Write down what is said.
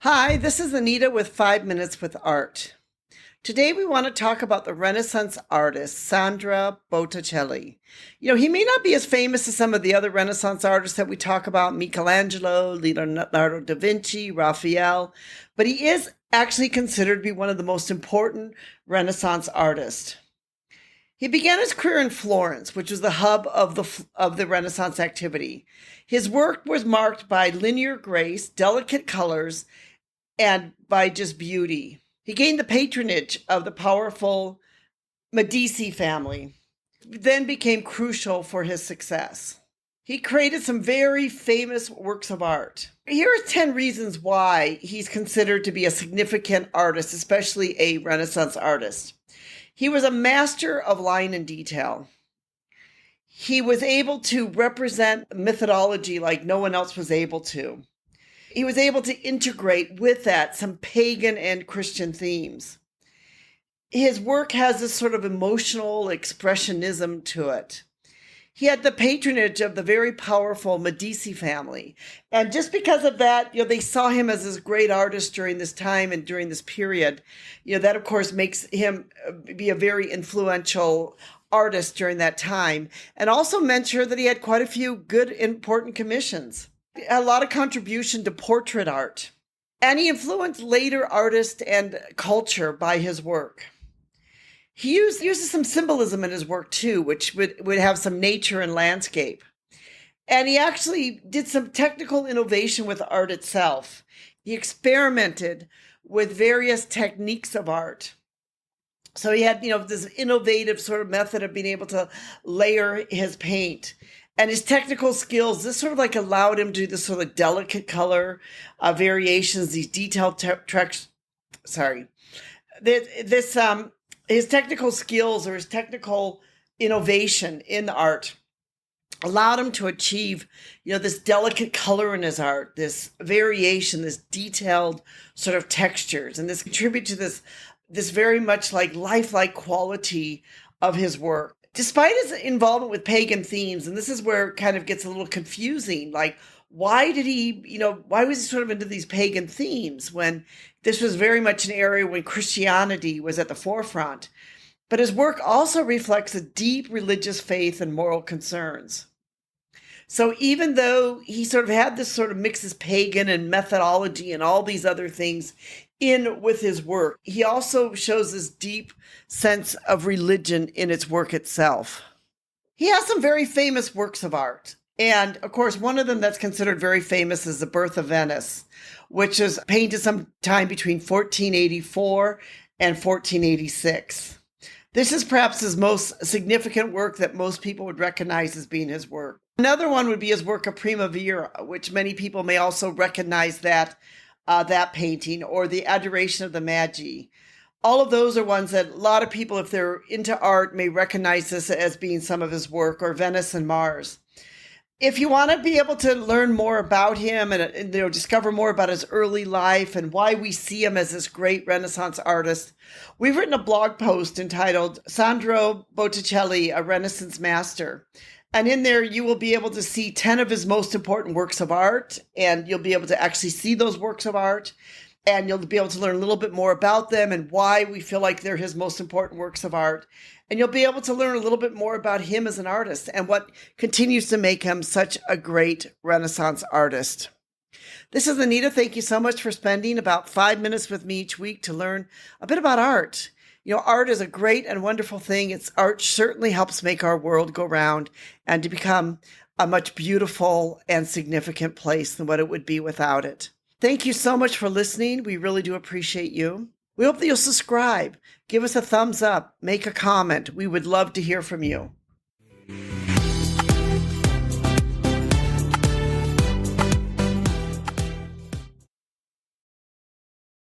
Hi, this is Anita with 5 Minutes with Art. Today we want to talk about the Renaissance artist, Sandro Botticelli. He may not be as famous as some of the other Renaissance artists that we talk about, Michelangelo, Leonardo da Vinci, Raphael, but he is actually considered to be one of the most important Renaissance artists. He began his career in Florence, which was the hub of the Renaissance activity. His work was marked by linear grace, delicate colors, and by just beauty. He gained the patronage of the powerful Medici family, then became crucial for his success. He created some very famous works of art. Here are 10 reasons why he's considered to be a significant artist, especially a Renaissance artist. He was a master of line and detail. He was able to represent mythology like no one else was able to. He was able to integrate with that some pagan and Christian themes. His work has this sort of emotional expressionism to it. He had the patronage of the very powerful Medici family. And just because of that, they saw him as this great artist during this time and during this period. That of course makes him be a very influential artist during that time. And also meant sure that he had quite a few good, important commissions. A lot of contribution to portrait art. And he influenced later artists and culture by his work. He uses some symbolism in his work too, which would have some nature and landscape. And he actually did some technical innovation with art itself. He experimented with various techniques of art. So he had, this innovative sort of method of being able to layer his paint. And his technical skills, this sort of like allowed him to do this sort of delicate color variations, these detailed his technical skills or his technical innovation in art allowed him to achieve, this delicate color in his art, this variation, this detailed sort of textures, and this contribute to this very much like lifelike quality of his work. Despite his involvement with pagan themes, and this is where it kind of gets a little confusing, like why was he sort of into these pagan themes when this was very much an area when Christianity was at the forefront? But his work also reflects a deep religious faith and moral concerns. So even though he sort of had this sort of mixes pagan and methodology and all these other things in with his work, he also shows this deep sense of religion in its work itself. He has some very famous works of art. And of course, one of them that's considered very famous is The Birth of Venice, which is painted sometime between 1484 and 1486. This is perhaps his most significant work that most people would recognize as being his work. Another one would be his work of Primavera, which many people may also recognize that painting, or the Adoration of the Magi. All of those are ones that a lot of people, if they're into art, may recognize this as being some of his work, or Venus and Mars. If you want to be able to learn more about him and discover more about his early life and why we see him as this great Renaissance artist, we've written a blog post entitled Sandro Botticelli, a Renaissance Master. And in there, you will be able to see 10 of his most important works of art, and you'll be able to actually see those works of art, and you'll be able to learn a little bit more about them and why we feel like they're his most important works of art. And you'll be able to learn a little bit more about him as an artist and what continues to make him such a great Renaissance artist. This is Anita. Thank you so much for spending about 5 minutes with me each week to learn a bit about art. Art is a great and wonderful thing. Art certainly helps make our world go round and to become a much beautiful and significant place than what it would be without it. Thank you so much for listening. We really do appreciate you. We hope that you'll subscribe, give us a thumbs up, make a comment. We would love to hear from you.